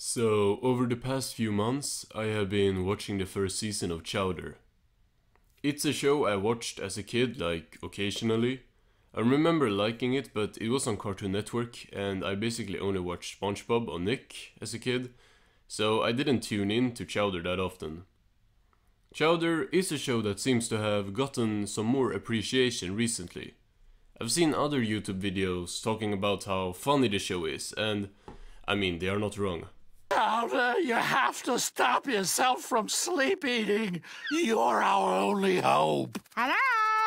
So, over the past few months, I have been watching the first season of Chowder. It's a show I watched as a kid, like, occasionally. I remember liking it, but it was on Cartoon Network, and I basically only watched SpongeBob on Nick as a kid, so I didn't tune in to Chowder that often. Chowder is a show that seems to have gotten some more appreciation recently. I've seen other YouTube videos talking about how funny the show is, and, I mean, they are not wrong. Chowder, you have to stop yourself from sleep eating. You're our only hope. Hello,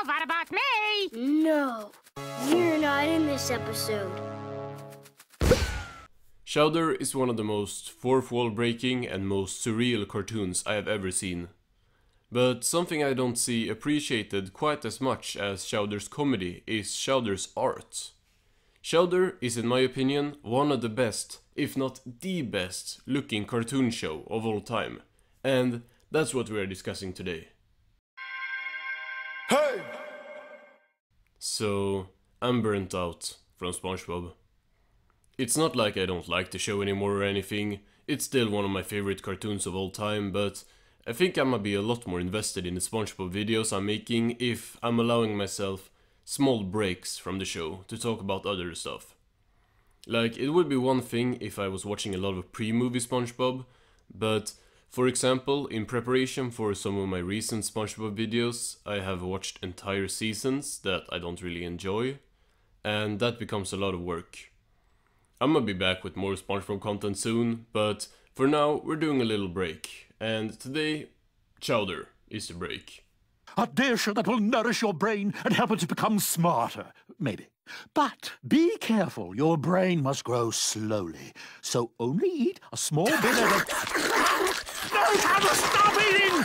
what about me? No, you're not in this episode. Chowder is one of the most fourth wall breaking and most surreal cartoons I have ever seen. But something I don't see appreciated quite as much as Chowder's comedy is Chowder's art. Chowder is, in my opinion, one of the best, if not the best, looking cartoon show of all time. And that's what we are discussing today. Hey! So, I'm burnt out from SpongeBob. It's not like I don't like the show anymore or anything, it's still one of my favorite cartoons of all time, but I think I'ma be a lot more invested in the SpongeBob videos I'm making if I'm allowing myself small breaks from the show to talk about other stuff. Like, it would be one thing if I was watching a lot of pre-movie SpongeBob, but for example, in preparation for some of my recent SpongeBob videos, I have watched entire seasons that I don't really enjoy, and that becomes a lot of work. I'ma be back with more SpongeBob content soon, but for now we're doing a little break, and today, Chowder is the break. A dish that will nourish your brain and help it to become smarter, maybe. But be careful, your brain must grow slowly, so only eat a small bit at a... No, Chowder, stop eating!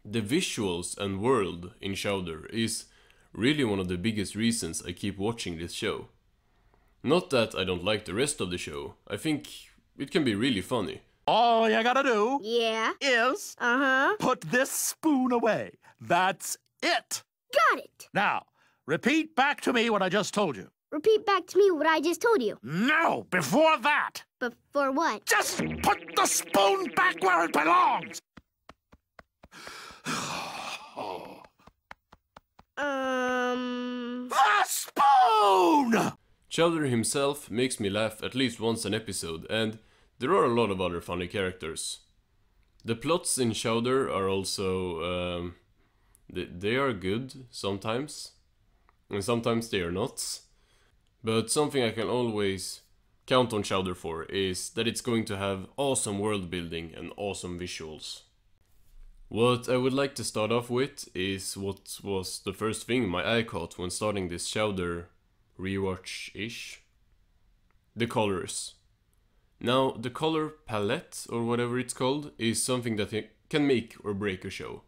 The visuals and world in Chowder is really one of the biggest reasons I keep watching this show. Not that I don't like the rest of the show, I think it can be really funny. All you gotta do is put this spoon away. That's it. Got it. Now, repeat back to me what I just told you. Repeat back to me what I just told you. No, before that. Before what? Just put the spoon back where it belongs. The spoon! Chowder himself makes me laugh at least once an episode, and there are a lot of other funny characters. The plots in Chowder are also, they are good sometimes, and sometimes they are not. But something I can always count on Chowder for is that it's going to have awesome world building and awesome visuals. What I would like to start off with is what was the first thing my eye caught when starting this Chowder rewatch-ish. The colors. Now, the color palette, or whatever it's called, is something that can make or break a show.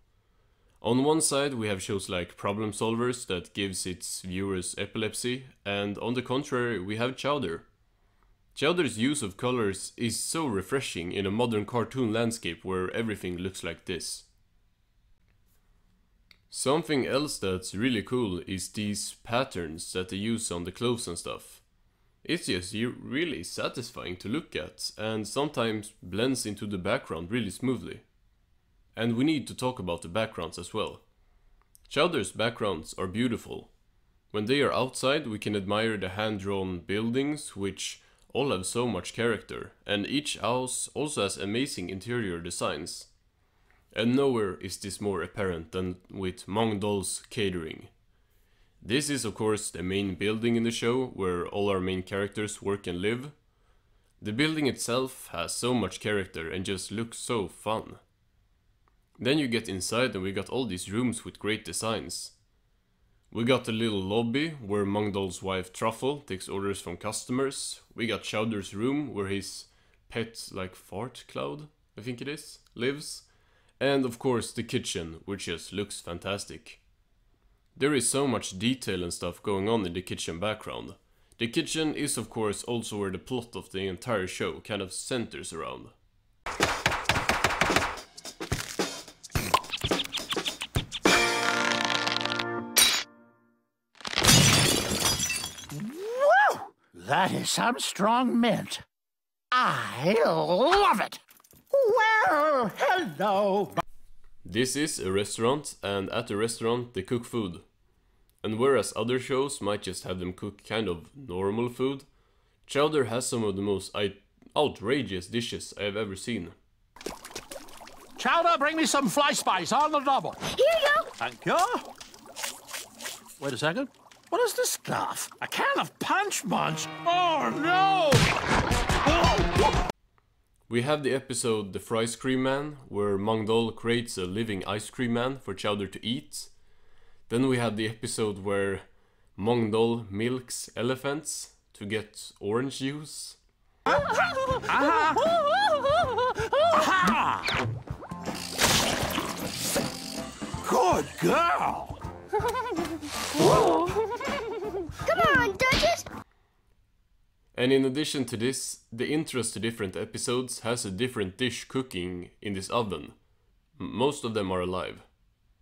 On one side we have shows like Problem Solvers that gives its viewers epilepsy, and on the contrary we have Chowder. Chowder's use of colors is so refreshing in a modern cartoon landscape where everything looks like this. Something else that's really cool is these patterns that they use on the clothes and stuff. It's just really satisfying to look at, and sometimes blends into the background really smoothly. And we need to talk about the backgrounds as well. Chowder's backgrounds are beautiful. When they are outside we can admire the hand-drawn buildings, which all have so much character, and each house also has amazing interior designs. And nowhere is this more apparent than with Mongdol's Catering. This is of course the main building in the show, where all our main characters work and live. The building itself has so much character and just looks so fun. Then you get inside and we got all these rooms with great designs. We got a little lobby where Mongdol's wife Truffle takes orders from customers. We got Chowder's room where his pet, like fart cloud, I think it is, lives. And of course the kitchen, which just looks fantastic. There is so much detail and stuff going on in the kitchen background. The kitchen is of course also where the plot of the entire show kind of centers around. Woo! That is some strong mint. I love it. Well, hello. This is a restaurant, and at the restaurant they cook food. And whereas other shows might just have them cook kind of normal food, Chowder has some of the most outrageous dishes I have ever seen. Chowder, bring me some fly spice on the double. Here you go. Thank you. Wait a second. What is this stuff? A can of Punch Munch? Oh, no! Oh. We have the episode The Fry Cream Man, where Mongdol creates a living ice cream man for Chowder to eat. Then we have the episode where Mongdol milks elephants to get orange juice. Aha! Good girl! Come on, Duchess. And in addition to this, the intros to different episodes has a different dish cooking in this oven. Most of them are alive.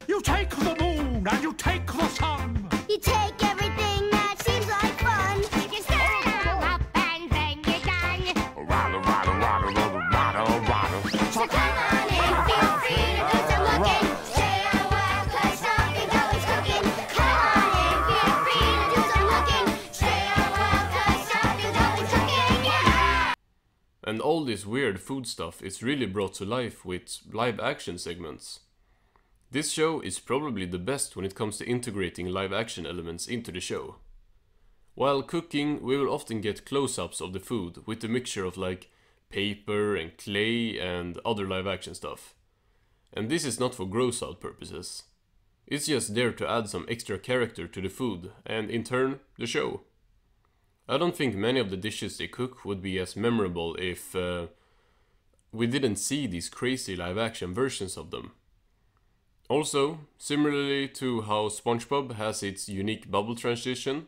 You take the moon and you take the sun. You take everything that seems like fun. If you stand up and then you're done. So come on in, feel free to do some looking. Stay a while, 'cause something's always cooking. Come on in, feel free to do some looking. Stay a while, 'cause something's always cooking, yeah! And all this weird food stuff is really brought to life with live action segments. This show is probably the best when it comes to integrating live action elements into the show. While cooking, we will often get close-ups of the food with a mixture of like paper and clay and other live action stuff. And this is not for gross out purposes. It's just there to add some extra character to the food and in turn, the show. I don't think many of the dishes they cook would be as memorable if we didn't see these crazy live action versions of them. Also, similarly to how SpongeBob has its unique bubble transition,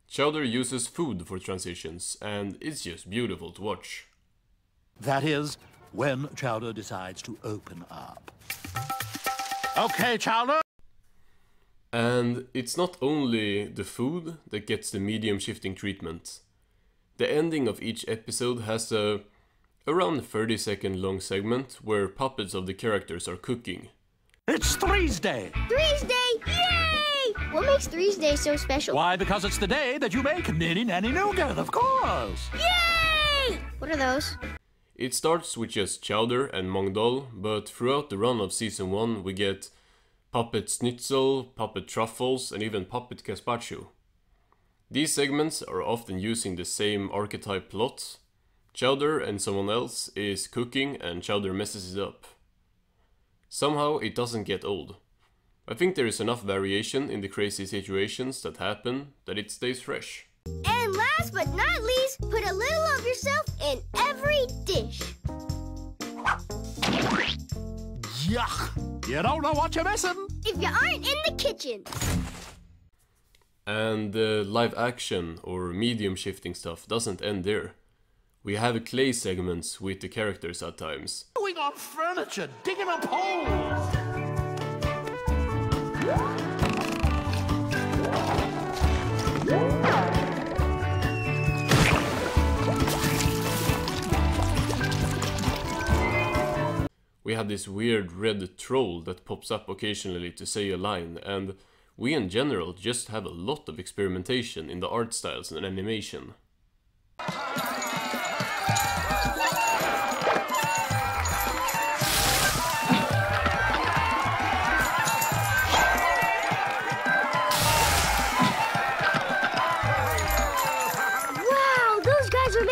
Chowder uses food for transitions, and it's just beautiful to watch. That is, when Chowder decides to open up. Okay, Chowder. And it's not only the food that gets the medium shifting treatment. The ending of each episode has a around 30-second long segment where puppets of the characters are cooking. It's Threes Day. Threes Day, yay! What makes Threes Day so special? Why? Because it's the day that you make Ninny Nanny Nougat, of course. Yay! What are those? It starts with just Chowder and Mongdol, but throughout the run of season 1 we get Puppet Schnitzel, Puppet Truffles and even Puppet Gazpacho. These segments are often using the same archetype plot. Chowder and someone else is cooking and Chowder messes it up. Somehow it doesn't get old. I think there is enough variation in the crazy situations that happen that it stays fresh. And last but not least, put a little of yourself in every dish. Yuck! You don't know what you're missing. If you aren't in the kitchen. And the live action or medium shifting stuff doesn't end there. We have clay segments with the characters at times. Going on furniture, digging up holes. We have this weird red troll that pops up occasionally to say a line, and we in general just have a lot of experimentation in the art styles and animation.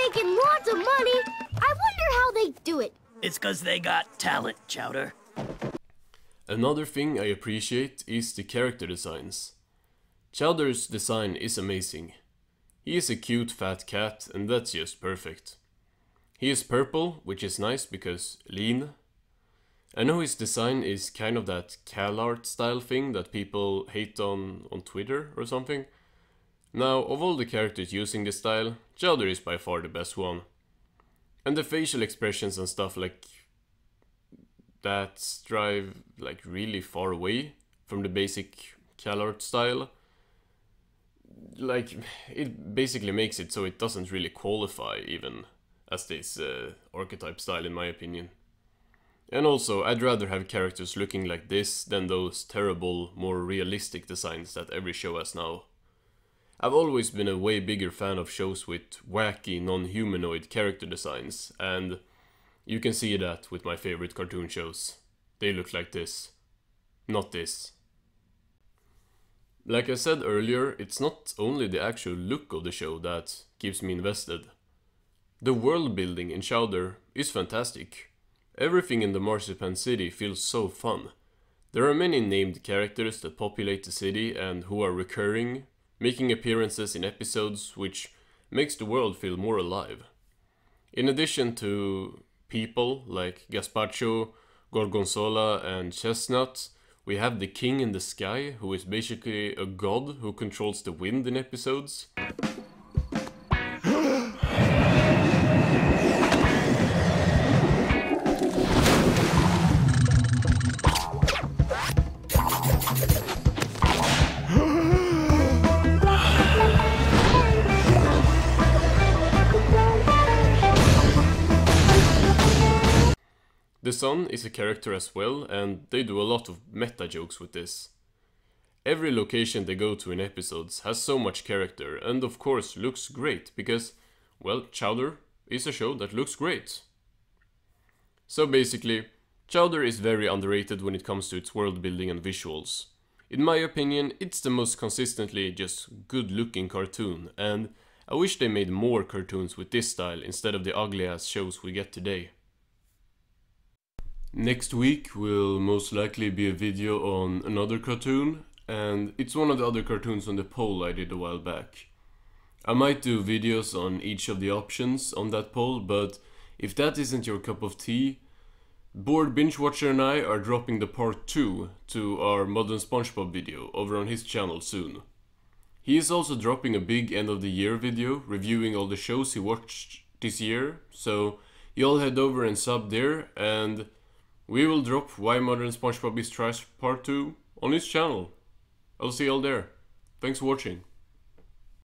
Making lots of money. I wonder how they do it. It's 'cause they got talent, Chowder. Another thing I appreciate is the character designs. Chowder's design is amazing. He is a cute fat cat and that's just perfect. He is purple, which is nice because lean. I know his design is kind of that CalArt style thing that people hate on Twitter or something. Now, of all the characters using this style, Chowder is by far the best one. And the facial expressions and stuff like that drive like really far away from the basic CalArt style. like, it basically makes it so it doesn't really qualify even as this archetype style, in my opinion. And also, I'd rather have characters looking like this than those terrible, more realistic designs that every show has now. I've always been a way bigger fan of shows with wacky, non-humanoid character designs, and you can see that with my favorite cartoon shows. They look like this, not this. Like I said earlier, it's not only the actual look of the show that keeps me invested. The world building in Chowder is fantastic. Everything in the Marzipan City feels so fun. There are many named characters that populate the city and who are recurring, making appearances in episodes, which makes the world feel more alive. In addition to people like Gazpacho, Gorgonzola and Chestnut, we have the King in the Sky, who is basically a god who controls the wind in episodes. The Sun is a character as well, and they do a lot of meta jokes with this. Every location they go to in episodes has so much character, and of course looks great, because, well, Chowder is a show that looks great. So basically, Chowder is very underrated when it comes to its world building and visuals. In my opinion, it's the most consistently just good looking cartoon, and I wish they made more cartoons with this style instead of the ugly ass shows we get today. Next week will most likely be a video on another cartoon, and it's one of the other cartoons on the poll I did a while back. I might do videos on each of the options on that poll, but if that isn't your cup of tea, Bored Binge Watcher and I are dropping the part 2 to our Modern SpongeBob video over on his channel soon. He is also dropping a big end of the year video reviewing all the shows he watched this year, so you all head over and sub there, and we will drop Why Modern SpongeBob is Trash Part 2 on his channel. I'll see you all there. Thanks for watching.